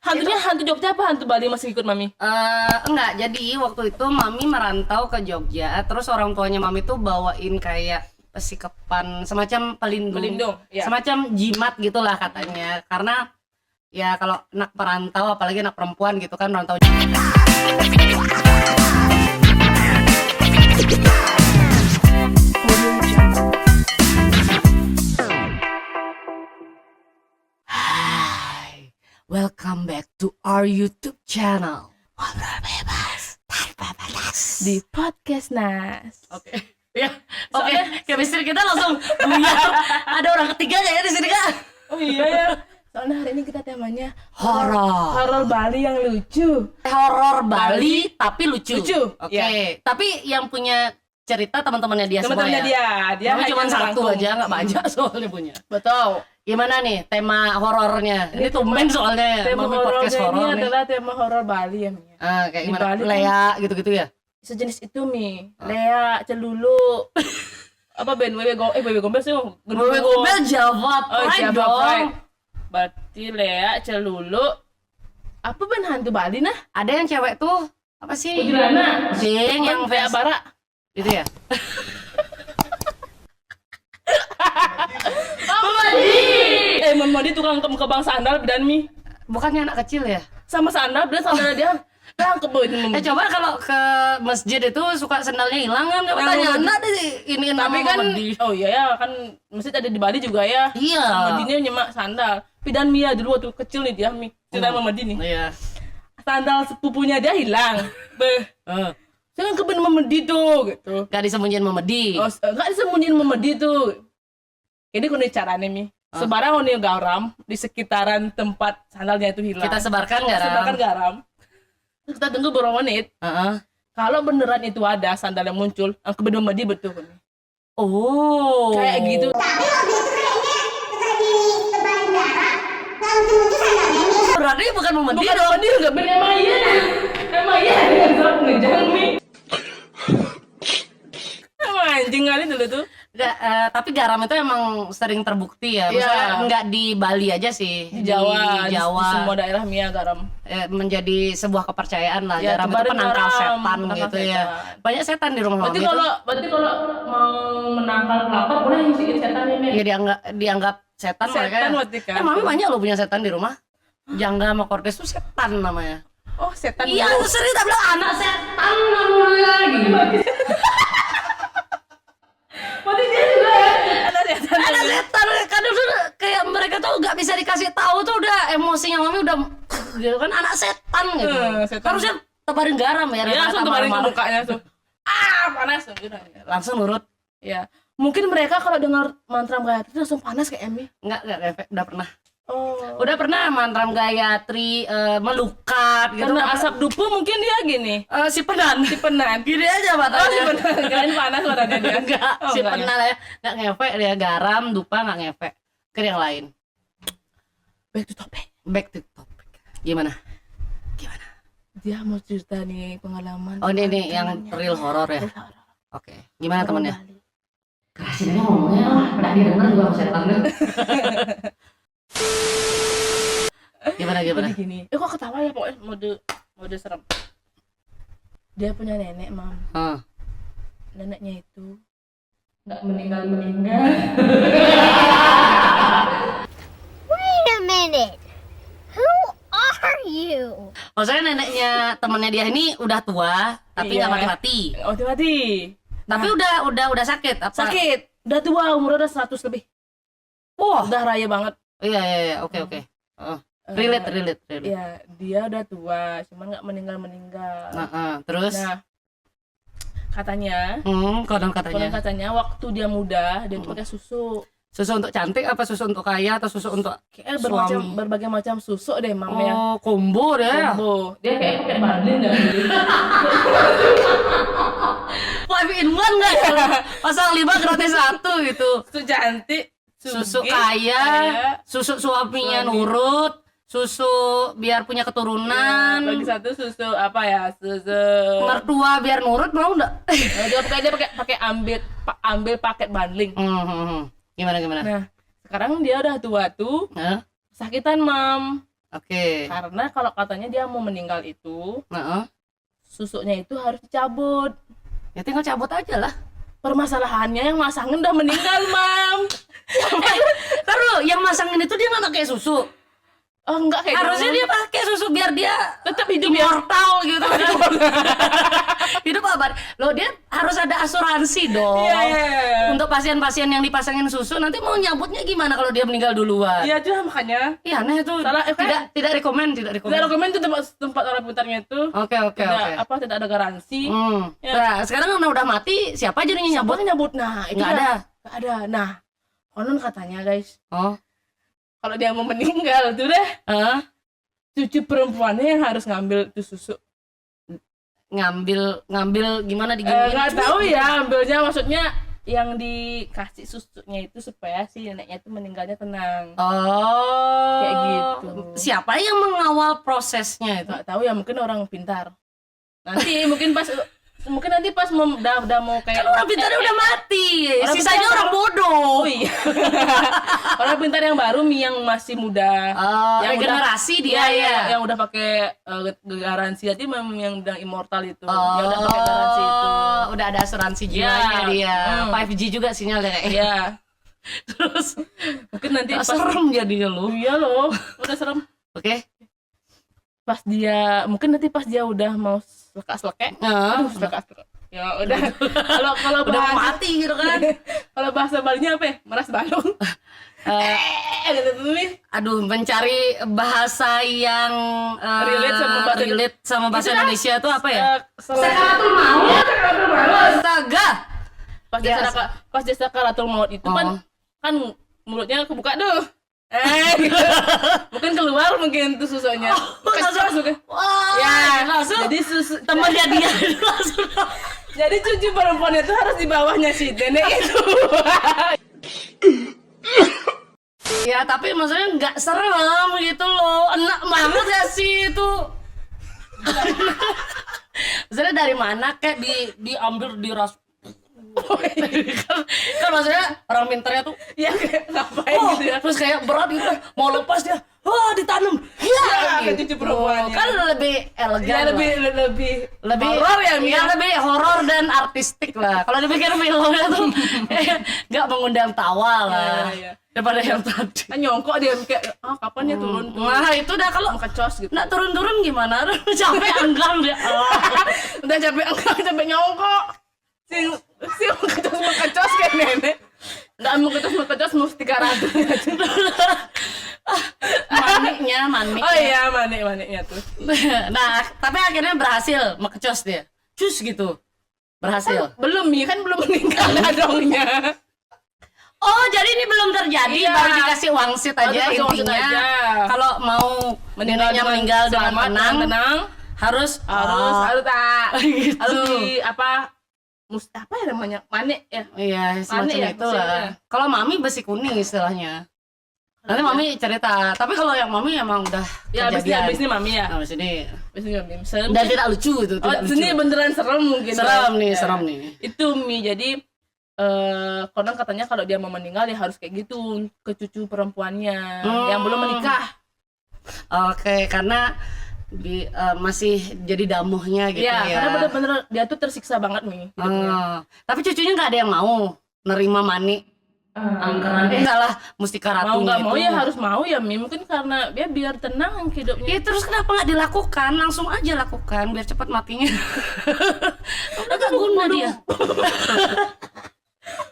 Hantunya hantu Jogja apa hantu Bali masih ikut Mami? Enggak, jadi waktu itu Mami merantau ke Jogja, terus orang tuanya Mami tuh bawain kayak pesikepan semacam pelindung, ya. semacam jimat gitulah katanya. Karena ya kalau anak perantau, apalagi anak perempuan gitu kan, merantau. Hai, welcome back to our YouTube channel. Ngobrol bebas tanpa batas Di podcast Nas. Oke. Ya, oke. Chemistry kita langsung buyar. Ada orang ketiga kayaknya di sini, Kak. Oh iya ya. Soalnya hari ini kita temanya Horor. horor Bali yang lucu. Horor Bali tapi lucu. Lucu, Oke. ya. Tapi yang punya cerita teman-temannya dia semua Teman-temannya ya. dia Cuma hanya satu merangkum. aja, nggak banyak soalnya punya. Betul. Gimana nih tema horornya? Ini tumben soalnya Tema Mami podcast horornya ini horor nih. adalah tema horor Bali ya, Mi. Kayak Di gimana? Bali kan- Lea gitu-gitu ya? Sejenis itu, Mi. Lea, celulu. Apa band Wewe Gombel sih? Gue gombel Java Oh, Pride Java dong. Pride. Berarti Lea, celulu. Apa band hantu Bali nah? Ada yang cewek tuh apa sih? Kuntilanak. Sing yang Lea face Bara. gitu ya? Modi tukang kebang sandal dan Mi. Bukannya anak kecil ya? Sama sandal dan sandal dia tangkep itu. Coba kalau ke masjid itu suka sandalnya hilang kan? Coba Yang tanya Medi. anak deh ini Tapi nama kan Medi. oh iya ya kan masjid ada di Bali juga ya. Iya. Medinya nyemak sandal. Tapi dan Mia dulu waktu kecil nih dia Mi. Cerita sama Medi nih. Iya. Sandal sepupunya dia hilang. Beh. Jangan keben Memedi tuh gitu. Gak disembunyiin Memedi. Oh, enggak disembunyiin Memedi tuh. Ini kuning caranya Mi. Sebarang oni garam di sekitaran tempat sandalnya itu hilang. Kita sebarkan garam. Sebarkan garam. Terus kita tunggu beberapa menit. Heeh. Kalau beneran itu ada sandal yang muncul, yang keben Memedi betul. Mi. Oh. Kayak gitu. Berarti bukan Memedi Bukan dong. Memedi enggak bener emang iya. Emang iya ada yang salah ngejar Mi. Emang anjing kali dulu tuh. Nggak, tapi garam itu emang sering terbukti ya. Maksudnya Iya. nggak di Bali aja sih. Di Jawa, Di Jawa. di semua daerah Mia garam. Menjadi sebuah kepercayaan lah. Ya, garam itu tebarin penangkal garam, setan penangkal gitu ya. setan. Banyak setan di rumah Berarti Mami itu. kalau mau menangkal pelakor boleh ngisiin setan ini. Ya dianggap setan, Setan mereka. berarti kan. Mami banyak loh punya setan di rumah. Jangga sama Kordes tuh setan namanya. Oh, setan. Iya, dulu. sering tak bilang anak setan namanya gitu. Berarti dia juga ya. Ada setan. Ada setan, kadang tuh kayak mereka tuh nggak bisa dikasih tahu tuh udah emosinya Mami udah gitu kan anak setan gitu. Setan. Harusnya tebarin garam ya. Ya, daripada langsung tebarin ke marah-marah. mukanya tuh. Panas gitu. Langsung nurut. Ya. Mungkin mereka kalau dengar mantra Gayatri langsung panas kayak Emi. Nggak efek, udah pernah. Oh. Udah pernah mantram Gayatri melukat gitu. Karena Udah asap dupu mungkin dia gini. si penan. Si penan. Gini aja Oh, si matanya. penan. Kirain panas badannya dia. Enggak, Oh, si enggak ya. penan ya. Nggak ngefek dia, garam, dupa nggak ngefek. Ke yang lain. Back to topic. Back to topic. Gimana? Dia mau cerita nih pengalaman. Oh ini temannya. yang real horror ya. Real horror. Oke. Gimana Horor temennya? Bali. Kerasin aja ngomongnya, pernah didengar juga sama setan kan? Gimana? Jadi gini. Kok ketawa ya pokoknya mode serem. Dia punya nenek, Mam. Hah. Neneknya itu nggak meninggal. Wait a minute. Who are you? Maksudnya neneknya temennya dia ini udah tua, tapi Iya. nggak mati-mati. Oh, mati. Tapi udah sakit apa? Sakit. Udah tua, umurnya udah 100 lebih. Wah. Udah raya banget. Iya, oke. Relate. Iya, dia udah tua, cuman nggak meninggal. Terus? Nah, katanya, Konon konon katanya. katanya waktu dia muda dia tuh pakai susu. Susu untuk cantik apa susu untuk kaya atau susu untuk Kayak suami? berbagai macam susu deh, Mam ya. Oh, combo deh. Combo. Dia kayak pakai banding dah. 5 in 1 nggak ya? Pasang 5 gratis 1 gitu. Susu cantik, Susu sugih, kaya, susu suaminya Suami. nurut, susu biar punya keturunan, lagi satu susu apa ya? Susu. mertua biar nurut, mau nggak? Dia pakai ambil paket bundling. Gimana? Nah, sekarang dia udah tua tuh, Hah? sakitan, Mam. Oke. Karena kalau katanya dia mau meninggal itu, Heeh. susuknya itu harus dicabut. Ya tinggal cabut aja lah. Permasalahannya yang masangin udah meninggal, Mam. Taruh, yang masangin itu dia nggak pakai susu. Oh, enggak kayak Harusnya gitu. dia pakai susu biar dia Tetap hidup ya. immortal gitu kan. Hidup abadi. Loh, dia harus ada asuransi dong. Iya, iya. Untuk pasien-pasien yang dipasangin susu nanti mau nyabutnya gimana kalau dia meninggal duluan? Iya, itu makanya. Iya, nah itu Salah, tidak rekomen. Tidak rekomen itu tempat orang pintarnya itu. Oke. Tidak ada garansi. Ya. Nah, sekarang karena udah mati, siapa jadinya nyabut? Nyabut. Nah, itu Nggak ada. Nggak ada. Nah, konon katanya, guys, Oh. kalau dia mau meninggal tuh deh, Hah? cucu perempuannya yang harus ngambil itu susu. Ngambil gimana diginiin? Nggak tahu ya, ambilnya maksudnya yang dikasih susunya itu supaya si neneknya itu meninggalnya tenang. Oh. Kayak gitu. Siapa yang mengawal prosesnya itu? Nggak tahu ya, mungkin orang pintar. Nanti mungkin nanti pas udah mau kayak Kan orang pintarnya udah mati. Orang Sisanya pintar- orang bodoh. Oh iya. Orang pintar yang baru yang masih muda. Yang regenerasi dia ya. Yang udah pakai garansi jadi memang yang udah immortal itu. Yang udah pakai garansi itu. Udah ada asuransi jiwanya Iya. dia. Hmm. 5G juga sinyalnya kayaknya. Iya. Terus Mungkin nanti gak serem jadinya lu. Iya loh, udah serem. Oke. Mungkin nanti pas dia udah mau lekas-lekek. Aduh, lekas-lekek. Ya udah. Kalau Udah mau bahasa mati gitu kan. kalau bahasa Balinya apa ya? Meras balung. Gitu tuh nih. Aduh, mencari bahasa yang relate sama bahasa Itu dah. Indonesia itu apa ya? Sakaratul maut. Astaga. Ya, Pas dia sakaratul maut itu Oh. kan mulutnya kebuka tuh. Gitu. Mungkin keluar tuh susunya. Kecos mungkin. Wah, Ya, langsung jadi susu temennya dia langsung. jadi cucu perempuannya itu harus di bawahnya si nenek itu. Ya, tapi maksudnya nggak serem gitu loh. Enak banget gak sih itu? Maksudnya dari mana kayak diambil diras. kan maksudnya orang pinternya tuh Ya kayak ngapain gitu ya. terus kayak berat gitu mau lepas dia ditanam Ya, ke gitu. cucu perempuannya. Kan lebih elegan Ya lah. lebih horor ya, Mi. lebih horor dan artistik lah. Kalau dipikir filmnya tuh nggak mengundang tawa lah Iya. daripada yang tadi. Kan nyongkok dia kayak kapan ya turun tuh. Nah itu dah kalau Kecos gitu. nggak turun-turun gimana? Capek enggang dia. Udah capek nyongkok. Si kecos kayak nenek. Enggak mau kecos mesti 300. Manik. Oh iya, manik-maniknya tuh. Nah, tapi akhirnya berhasil mekecos dia. Cus gitu. Berhasil. Belum Mi, kan belum meninggal dongnya. Oh, jadi ini belum terjadi, Iya. baru dikasih wangsit aja Dikasih wangsit intinya. aja. Kalau mau neneknya meninggal dengan selamat, tenang, harus tak gitu. harus di apa ya namanya, manik ya. Iya, semacam ya, itu lah. maksudnya. Kalau mami besi kuning istilahnya. Nanti mami cerita. Tapi kalau yang mami emang udah Ya kejadian. abis ini mami ya. Nah, abis ini. Abis ini mami. Serem. Dan tidak lucu itu, Oh, tidak lucu. sini beneran serem mungkin. Serem ya. nih, Ya. serem nih. Itu Mi, jadi konon katanya kalau dia mau meninggal ya harus kayak gitu ke cucu perempuannya yang belum menikah. Oke, karena masih jadi damuhnya gitu Iya, ya. karena bener-bener dia tuh tersiksa banget Mi. Tapi cucunya nggak ada yang mau nerima mani angkeran salah mustika Mau ratunya nggak mau itu. ya harus mau ya Mi, mungkin karena dia biar tenang hidupnya. Ya terus kenapa nggak dilakukan? Langsung aja lakukan biar cepat matinya. Udah gak guna dia.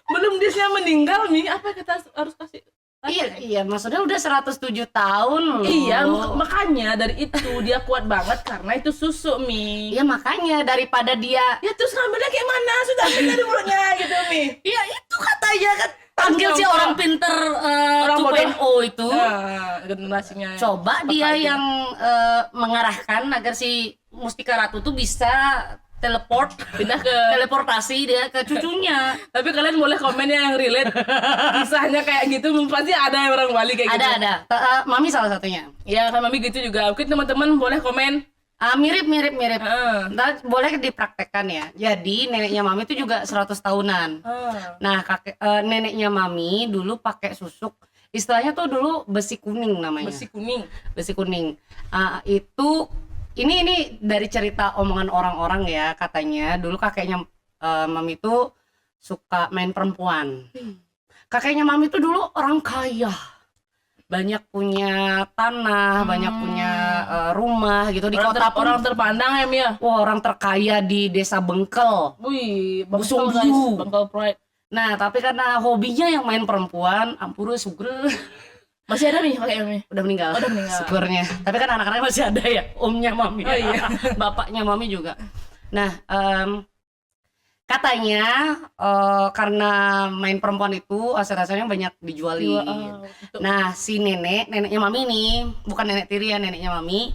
Belum dia meninggal Mi, apa kita harus kasih? Iya, maksudnya udah 107 tahun loh. Iya, makanya dari itu dia kuat banget karena itu susu Mi. Iya makanya daripada dia. Ya terus ngambilnya kayak mana? Sudah pindah di mulutnya gitu Mi. Iya itu katanya kan panggil si Contoh. orang pinter Orang 2.0 itu. Nah, generasinya. Coba dia Pakai. yang mengarahkan agar si Mustika Ratu tuh bisa pindah ke. teleportasi dia ke cucunya. Tapi kalian boleh komen ya yang relate kisahnya kayak gitu, pasti ada yang orang Bali kayak gitu. Ada. Mami salah satunya. Ya kan mami gitu juga. Mungkin teman-teman boleh komen. Mirip. Heeh. Ntar boleh dipraktekkan ya. Jadi neneknya mami itu juga 100 tahunan. Nah, neneknya mami dulu pakai susuk istilahnya tuh dulu besi kuning namanya. Besi kuning. Besi kuning. Itu ini dari cerita omongan orang-orang ya, katanya dulu kakeknya Mami tuh suka main perempuan. Kakeknya Mami tuh dulu orang kaya, banyak punya tanah, banyak punya rumah gitu di kota pun. Orang terpandang ya Mia. Wah, orang terkaya di desa Bengkel. Wih, Busung Bengkel guys, View. Bengkel Pride. Nah, tapi karena hobinya yang main perempuan, ampura sugre. Masih ada nih kakeknya Mi? Udah meninggal. Oh, udah meninggal. Syukurnya. Tapi kan anak-anaknya masih ada ya, omnya Mami. Oh, iya. Bapaknya Mami juga. Nah, katanya karena main perempuan itu aset-asetnya banyak dijualin. Nah, si neneknya Mami nih, bukan nenek tiri ya, neneknya Mami,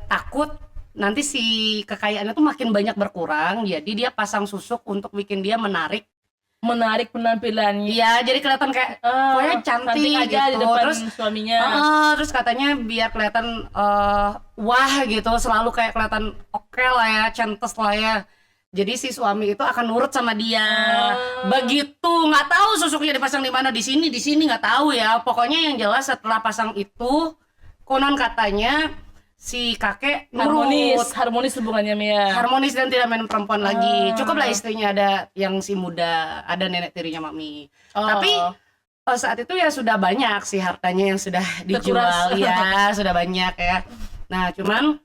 takut nanti si kekayaannya tuh makin banyak berkurang, jadi dia pasang susuk untuk bikin dia menarik penampilannya. Iya, jadi kelihatan kayak pokoknya cantik aja gitu. di depan Terus suaminya. terus katanya biar kelihatan wah gitu, selalu kayak kelihatan oke lah ya, centes lah ya. Jadi si suami itu akan nurut sama dia. Begitu, nggak tahu susuknya dipasang di mana, di sini nggak tahu ya. Pokoknya yang jelas setelah pasang itu, konon katanya si kakek nurut. Harmonis hubungannya Mia. Harmonis dan tidak main perempuan lagi. Cukuplah istrinya ada yang si muda, ada nenek tirinya Mami. Tapi saat itu ya sudah banyak sih hartanya yang sudah dijual. Ya, sudah banyak ya. Nah, cuman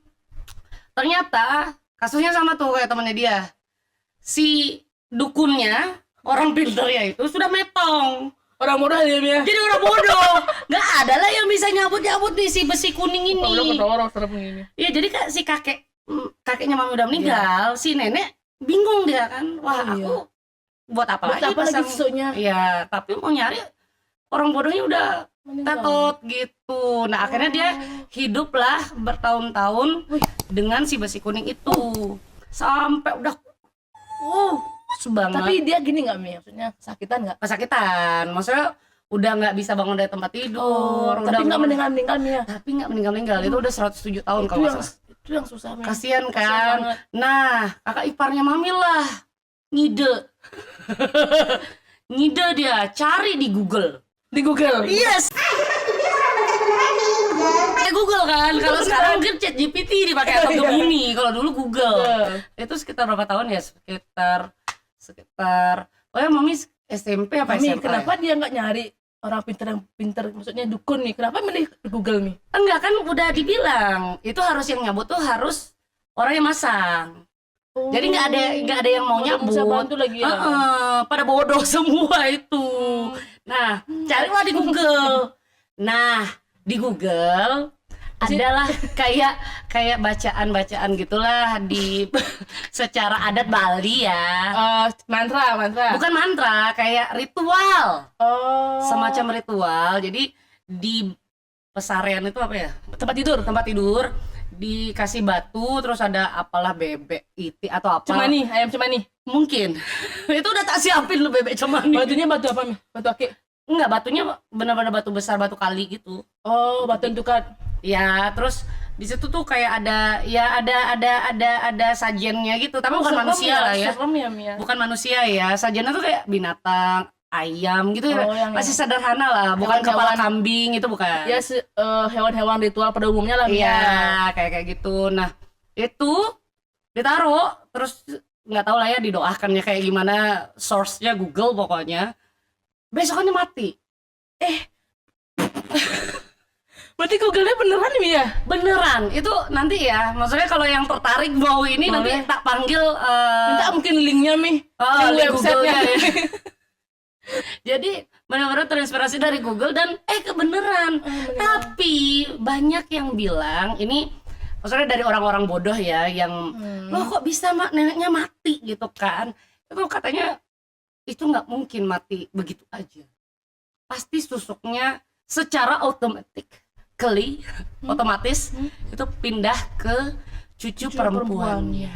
ternyata kasusnya sama tuh kayak temannya dia. Si dukunnya, orang pinternya itu sudah metong. Orang bodoh dia Mia. Jadi orang bodoh. Nggak ada lah yang bisa nyabut-nyabut nih si besi kuning ini. Orang serem ini. Iya, jadi si kakeknya Mami udah meninggal, si nenek bingung dia kan. Wah, aku buat apa lagi pasang susuknya? Iya, tapi mau nyari orang bodohnya udah tetot gitu. Nah, akhirnya dia hiduplah bertahun-tahun dengan si besi kuning itu. Sampai udah sebanget. Tapi dia gini nggak Mi? Maksudnya sakitan nggak? Kesakitan, maksudnya udah nggak bisa bangun dari tempat tidur. Tapi nggak meninggal Mia. Tapi nggak meninggal. Itu udah 107 tahun kalau nggak salah. Itu yang susah Mia. Kasian kan. Nah, kakak iparnya Mami lah ngide dia cari di Google. Yes. Google kan. Kalau sekarang mungkin ChatGPT dipakai atau Gemini. Kalau dulu Google. Itu sekitar berapa tahun ya? Sekitar. Oh ya, Mami SMP apa Mami, SMA? kenapa dia nggak nyari orang pinter, maksudnya dukun nih? Kenapa milih Google nih? Enggak, kan udah dibilang itu harus yang nyabut tuh harus orang yang masang. Jadi nggak ada yang mau nyabut. Bisa bantu lagi ya. Pada bodoh semua itu. Nah, carilah di Google. Nah, di Google adalah kayak bacaan gitulah di secara adat Bali ya. Mantra. Bukan mantra, kayak ritual. Semacam ritual. Jadi di pesarian itu apa ya? Tempat tidur. Dikasih batu, terus ada apalah bebek iti atau apa? Ayam cemani. Mungkin. Itu udah tak siapin lu bebek cemani. Batunya batu apa Mi? Batu akik? Enggak, batunya benar-benar batu besar, batu kali gitu. Oh, batu entukan. Ya, terus di situ tuh kayak ada sajennya gitu, tapi bukan manusia lah ya. Serem ya Mia. Bukan manusia ya. Sajennya tuh kayak binatang, ayam gitu ya. Masih sederhana lah, bukan kepala kambing itu bukan. Ya hewan-hewan ritual pada umumnya lah Mia. Iya, kayak gitu. Nah, itu ditaruh terus nggak tahu lah ya didoakannya kayak gimana, source-nya Google pokoknya. Besokannya mati. Berarti Google-nya beneran nih Mia? Beneran. Itu nanti ya, maksudnya kalau yang tertarik mau ini nanti tak panggil minta mungkin linknya Mi. Link Websitenya ya. Jadi benar-benar terinspirasi dari Google dan kebeneran. Tapi banyak yang bilang ini maksudnya dari orang-orang bodoh ya yang loh kok bisa neneknya mati gitu kan. Itu katanya itu nggak mungkin mati begitu aja. Pasti susuknya secara otomatis itu pindah ke cucu perempuannya.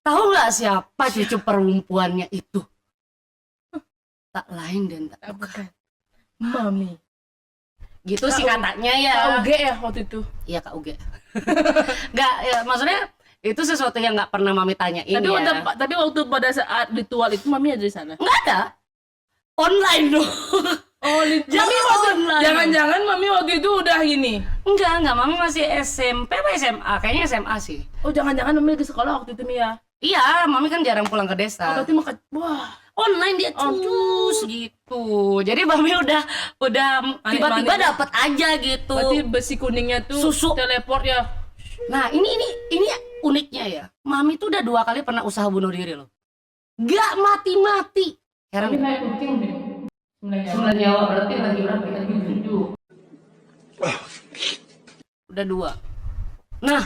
Tahu nggak siapa cucu perempuannya itu? Tak lain dan tak bukan Mami. Gitu sih katanya ya. Kak Uge ya waktu itu. Iya, Kak Uge. Nggak ya, maksudnya itu sesuatu yang nggak pernah Mami tanyain ya. Tapi waktu pada saat ritual itu Mami ada di sana? Nggak ada. Online dong. Oh, Jadi online. Jangan-jangan mami waktu itu udah gini. Enggak, mami masih SMP apa SMA? Kayaknya SMA sih. Oh, jangan-jangan mami lagi sekolah waktu itu Mia. Iya, mami kan jarang pulang ke Oh, desa. berarti wah, Online dia cus gitu. Jadi mami udah tiba-tiba Manik-manik. dapat aja gitu. berarti besi kuningnya tuh Susu. teleport ya. Nah, ini uniknya ya. Mami tuh udah 2 kali pernah usaha bunuh diri loh. Gak mati-mati. Heran. kayak kucing deh. 9 nyawa berarti lagi berapa ya? 7. Udah 2. Nah,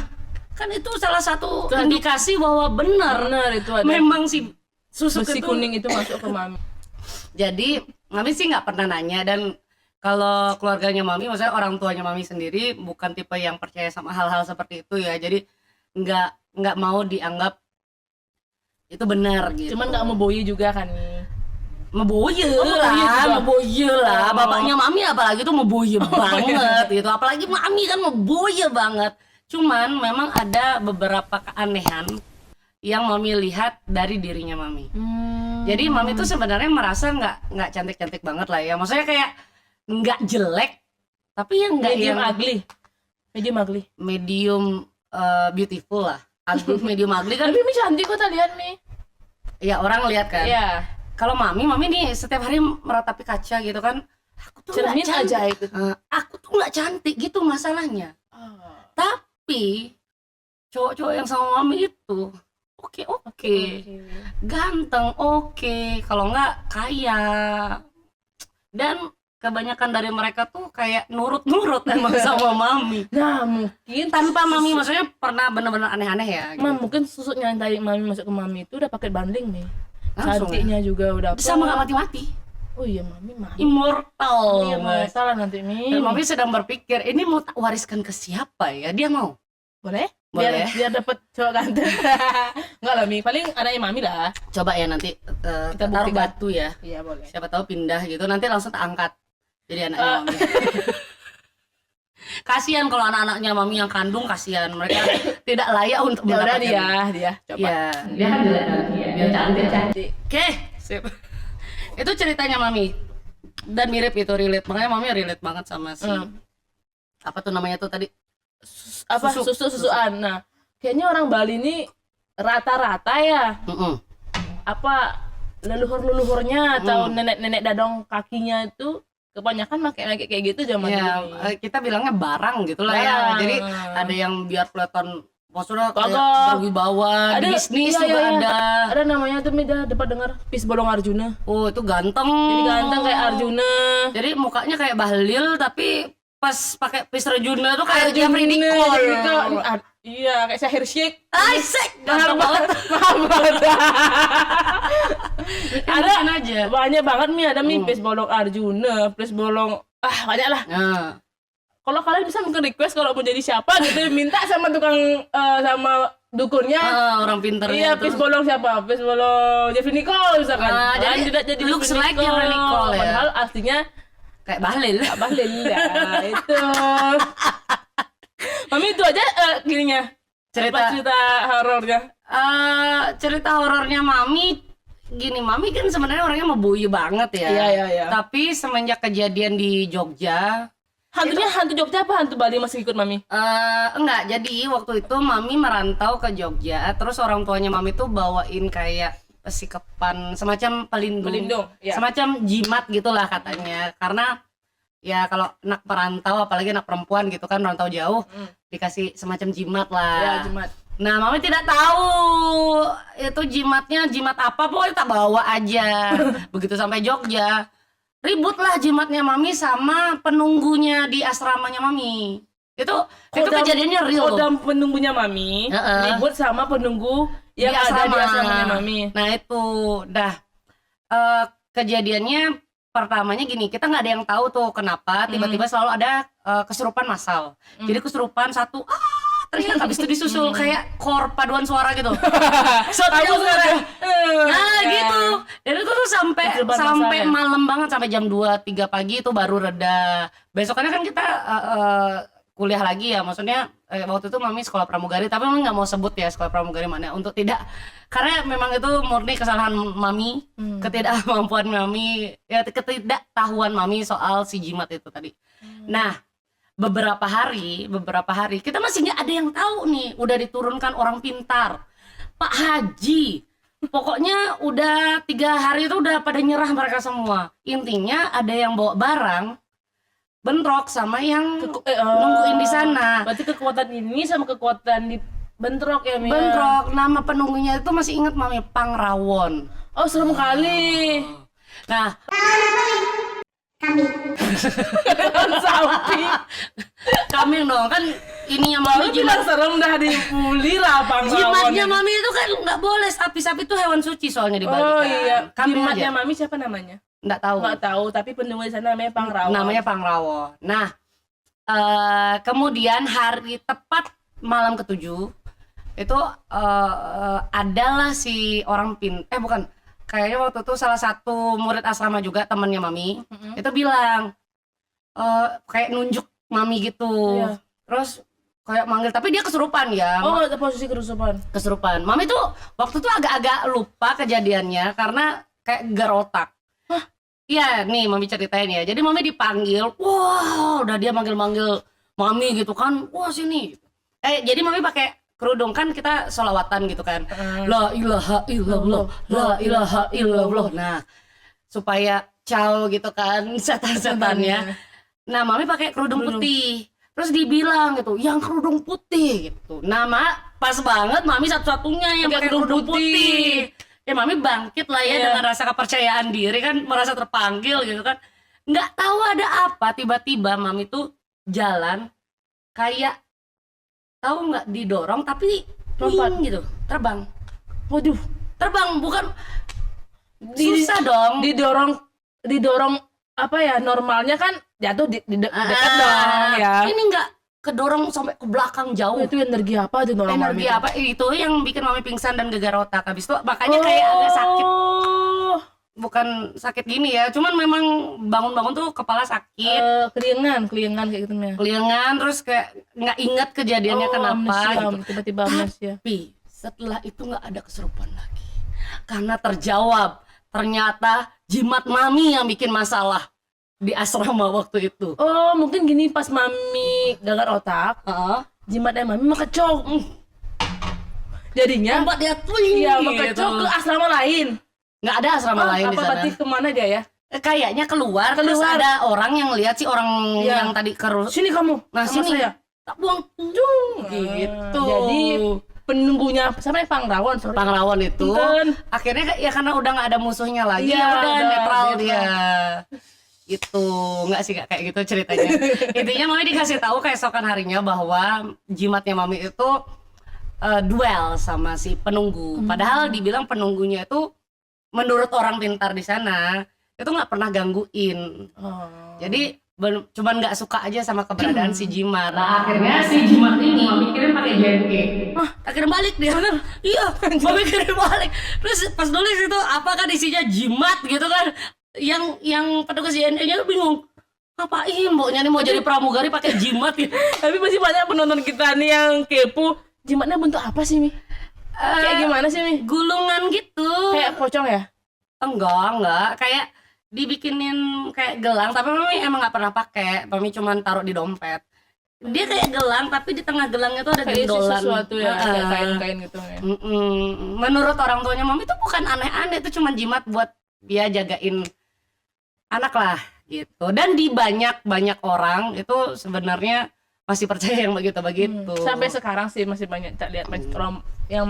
kan itu salah satu indikasi bahwa benar itu ada. memang si susu Besi itu. kuning itu masuk ke mami. Jadi mami sih nggak pernah nanya, dan kalau keluarganya mami, maksudnya orang tuanya mami sendiri bukan tipe yang percaya sama hal-hal seperti itu ya. Jadi nggak mau dianggap itu benar gitu. Cuman nggak mau boyi juga kan nih. Meboye juga. lah. Oh. Bapaknya mami apalagi tuh meboye banget gitu. Apalagi mami kan meboye banget. Cuman memang ada beberapa keanehan yang mami lihat dari dirinya mami. Jadi mami tuh sebenarnya merasa nggak cantik-cantik banget lah ya. Maksudnya kayak nggak jelek, tapi yang nggak Medium yang ugly. Medium ugly. medium beautiful lah. Medium ugly kan Tapi Mi cantik kok tak lihat Mi. ya orang lihat kan. Iya. Kalau mami nih setiap hari meratapi kaca gitu kan. Aku tuh nggak Cermin cantik. aja itu. Aku tuh nggak cantik gitu masalahnya. Tapi cowok-cowok yang sama mami itu oke. Ganteng oke, kalau nggak kaya. Dan kebanyakan dari mereka tuh kayak nurut emang sama mami. Nah, mungkin Tanpa mami maksudnya pernah bener-bener aneh-aneh ya gitu. mungkin susuknya yang tadi mami masuk ke mami itu udah pakai banding nih. Langsung Cantiknya juga udah sama nggak mati-mati. Oh iya mami mah. Immortal. Iya masalah nanti Mi. Dan mami sedang berpikir ini mau tak wariskan ke siapa ya? Dia mau. Boleh? Boleh. Biar dapat cowok ganteng. Enggak lah Mi, paling anaknya mami lah. Coba ya nanti Kita taruh buktikan. batu ya. Iya boleh. Siapa tahu pindah gitu, nanti langsung tak angkat jadi anaknya mami. Kasihan kalau anak-anaknya mami yang kandung, kasihan mereka tidak layak untuk Ya udah mendapatkan dia coba. ya dia kan jelek nanti ya, dia cantik. Oke. Sip. Itu ceritanya mami, dan mirip itu, relate, makanya mami relate banget sama si apa tuh namanya tuh tadi, Apa susuan. Nah, kayaknya orang Bali ini rata-rata ya. Apa leluhurnya atau nenek-nenek dadong kakinya itu kebanyakan pakai kayak gitu zaman ya dulu. kita bilangnya barang gitulah ya. Barang. Jadi ada yang biar kelihatan maksudnya kayak Kagak. berwibawa, Ada bisnis iya, juga iya. ada. Ada namanya tuh Mida dapat dengar Pis Bolong Arjuna. Oh itu ganteng. Jadi ganteng kayak Arjuna. Jadi mukanya kayak Bahlil, tapi pas pakai Pis Arjuna tuh kayak Arjuna, Jeffrey jadi Nicole. iya kayak Syahir Sheikh. Isaac ganteng banget. Ada aja. banyak banget Mi, ada Mi Pis Bolong Arjuna, Pis Bolong banyak lah. Nah, Kalau kalian bisa mungkin request kalau mau jadi siapa gitu, minta sama tukang sama dukunnya. orang pinter Iya, Pis Bolong siapa? Pis Bolong Jeffrey Nicole misalkan. jadi tidak jadi looks Jeffrey like Jeffrey Nicole, ya. Padahal aslinya kayak Bahlil. Kak Bahlil ya. Itu. Mami itu aja gininya. Cerita horornya. Cerita horornya mami gini, mami kan sebenarnya orangnya meboye banget ya. Iya. Tapi semenjak kejadian di Jogja, Hantunya hantu Jogja apa hantu Bali masih ikut Mami? enggak, jadi waktu itu mami merantau ke Jogja, terus orang tuanya mami tuh bawain kayak pesikepan, semacam pelindung, ya. semacam jimat gitulah katanya. Karena ya kalau anak perantau, apalagi anak perempuan gitu kan, merantau jauh, dikasih semacam jimat lah. Ya, jimat. Nah, mami tidak tahu itu jimatnya jimat apa, pokoknya tak bawa aja. Begitu sampai Jogja, ributlah jimatnya mami sama penunggunya di asramanya mami. Itu kejadiannya real loh. Dan penunggunya Mami ribut sama penunggu yang Di ada di asrama. asramanya Mami. Nah itu, kejadiannya pertamanya gini, kita nggak ada yang tahu tuh kenapa tiba-tiba selalu ada kesurupan massal. Jadi kesurupan satu, ternyata habis itu disusul kayak kor paduan suara gitu. Satu suara. Nah gitu. Dan itu tuh sampai Kesurupan massal ya? malam banget, sampai jam 2-3 pagi itu baru reda. Besokannya kan kita kuliah lagi ya, maksudnya waktu itu mami sekolah pramugari, tapi mami nggak mau sebut ya sekolah pramugari mana untuk tidak, karena memang itu murni kesalahan mami, ketidakmampuan mami, ya ketidaktahuan mami soal si jimat itu tadi. Nah beberapa hari kita masih nggak ada yang tahu nih, udah diturunkan orang pintar, Pak Haji. Pokoknya udah 3 hari itu udah pada nyerah mereka semua. Intinya ada yang bawa barang bentrok sama yang nungguin di sana. Berarti kekuatan ini sama kekuatan di bentrok ya, Mia? Bentrok. Nama penunggunya itu masih ingat mami, Pangrawon. Oh, serem kali. Nah, sapi. kambing dong kan, ini yang mami Mami bilang serem dah dibully lah Pangrawon. jimatnya mami itu kan nggak boleh, sapi itu hewan suci soalnya di Bali. Oh kan. iya. Kambing Jimatnya aja Mami siapa namanya? nggak tahu. Nggak tahu, tapi penunggu di sana namanya Pangrawon. Namanya Pangrawon. Nah, kemudian hari tepat malam ke-7 itu adalah si orang bukan, kayaknya waktu itu salah satu murid asrama juga temannya mami itu bilang kayak nunjuk mami gitu. Iya. Terus kayak manggil, tapi dia kesurupan ya. Oh, posisi kesurupan. Mami tuh waktu itu agak-agak lupa kejadiannya karena kayak gerotak. Iya, nih mami ceritain ya. Jadi mami dipanggil, wah, udah dia manggil-manggil mami gitu kan, wah sini. Jadi mami pakai kerudung, kan kita sholawatan gitu kan. La ilaha illallah, la ilaha illallah. Nah, supaya caw gitu kan setan-setannya. Nah, mami pakai kerudung putih. Terus dibilang gitu, yang kerudung putih gitu. Nama pas banget mami satu-satunya yang pakai kerudung putih. Ya mami bangkit lah ya dengan rasa kepercayaan diri kan, merasa terpanggil gitu kan. Nggak tahu ada apa, tiba-tiba mami tuh jalan kayak, tahu nggak, didorong tapi lompat gitu, terbang. Waduh, terbang bukan susah dong. Didorong apa ya, normalnya kan jatuh di dekat dong ya. Ini nggak kedorong sampai ke belakang jauh. Itu energi apa tuh normal? Energi apa itu yang bikin mami pingsan dan gegar otak. Habis itu makanya kayak agak sakit. Bukan sakit gini ya, cuman memang bangun-bangun tuh kepala sakit, keliengan kayak gitu ya. Keliengan, terus kayak nggak ingat kejadiannya kenapa gitu. Tiba-tiba amnesia. Tapi setelah itu nggak ada kesurupan lagi karena terjawab, ternyata jimat mami yang bikin masalah di asrama waktu itu. Oh, mungkin gini, pas mami gagal otak, jimatnya mami makecok. Jadinya tempat dia tuh makecok ke asrama lain. Nggak ada asrama lain di sana. Apa berarti kemana dia ya? Kayaknya keluar, terus ada orang yang lihat si orang yang tadi sini kamu. Nah, sini ya. Tak buang gitu. Jadi penunggunya sampai Pangrawon itu akhirnya ya karena udah nggak ada musuhnya lagi, ya udah netral dia. Itu nggak sih, kayak gitu ceritanya. Intinya mami dikasih tahu keesokan harinya bahwa jimatnya mami itu duel sama si penunggu. Padahal dibilang penunggunya itu menurut orang pintar di sana itu nggak pernah gangguin. Jadi cuman nggak suka aja sama keberadaan si jimat. Nah, akhirnya si jimat ini mami kirim pakai JNE. Tak kirim balik dia. Bener? Iya, mami kirim balik. Terus pas nulis itu apakah isinya jimat gitu kan? Yang petugas JNE-nya bingung. Ngapain mboknya nih mau jadi pramugari pakai jimat gitu. Tapi masih banyak penonton kita nih yang kepo. Jimatnya bentuk apa sih, Mi? Kayak gimana sih, Mi? Gulungan gitu. Kayak pocong ya? Enggak. Kayak dibikinin kayak gelang, tapi mami emang nggak pernah pakai. Mami cuma taruh di dompet. Dia kayak gelang, tapi di tengah gelangnya tuh ada gendolan. Sesuatu ya, kayak kain-kain gitu ya. Menurut orang tuanya mami itu bukan aneh-aneh, itu cuma jimat buat dia jagain anak lah gitu. Dan di banyak orang itu sebenarnya masih percaya yang begitu. Sampai sekarang sih masih banyak tak lihat orang yang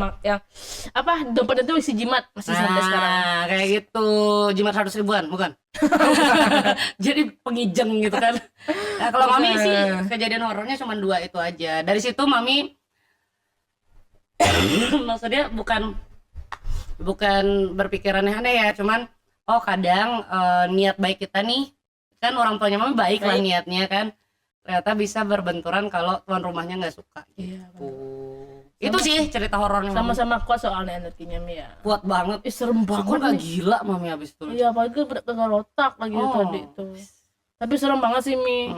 apa, dompet itu isi jimat masih sampai sekarang. Kayak gitu, jimat 100 ribuan bukan? Jadi pengijeng gitu kan. Nah, kalau mami sih kejadian horornya cuma 2 itu aja. Dari situ mami maksudnya bukan berpikiran aneh ya, cuman kadang niat baik kita nih, kan orang tuanya mami baik lah niatnya kan, ternyata bisa berbenturan kalau tuan rumahnya nggak suka gitu. Itu sih cerita horornya. Sama-sama kuat soalnya energinya, Mi ya. Kuat banget. Serem banget. Syukur gak gila mami abis itu. Iya, apalagi berat otak lagi tadi itu. Tapi serem banget sih, Mi.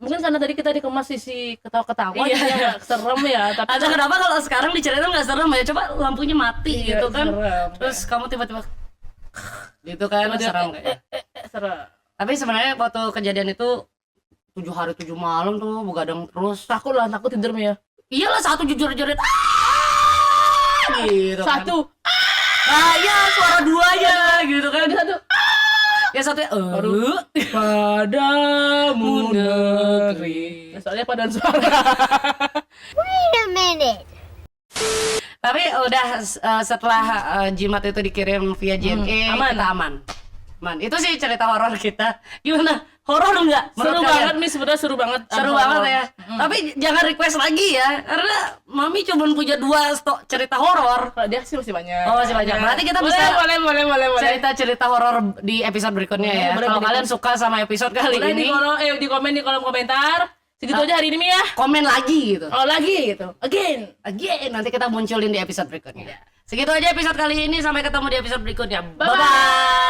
mungkin karena tadi kita dikemas sisi ketawa-ketawa Iya. jadi nggak serem ya, tapi Atau kenapa kalau sekarang diceritain nggak serem ya? Coba lampunya mati Iya, gitu kan. serem. Terus kamu tiba-tiba gitu kan Tiba-tiba, serem kayaknya. serem. Tapi sebenarnya waktu kejadian itu 7 hari 7 malam tuh begadang terus. Takut lah, takut tidur ya. Iyalah satu jujur-jujurin gitu kan. Satu, Iya suara duanya gitu kan. satu. Ya satunya Padamu negeri. Soalnya padan suara. Wait a minute. Tapi udah setelah jimat itu dikirim via JNE aman. kita aman. Itu sih cerita horor kita. Gimana? Horor enggak? Seru banget nih, sebenarnya seru banget. Seru banget ya. Tapi jangan request lagi ya, karena Mami cuma punya 2 stok cerita horor. Kalau dia sih masih banyak. Oh, masih banyak. Berarti kita boleh, bisa boleh. cerita-cerita horor di episode berikutnya ya. Boleh, Kalau boleh. kalian suka sama episode kali Boleh ini, di komen di kolom komentar. Segitu aja hari ini Mi ya. komen lagi gitu. Oh lagi gitu. Again. Nanti kita munculin di episode berikutnya. Segitu aja episode kali ini, sampai ketemu di episode berikutnya. Bye-bye. Bye-bye.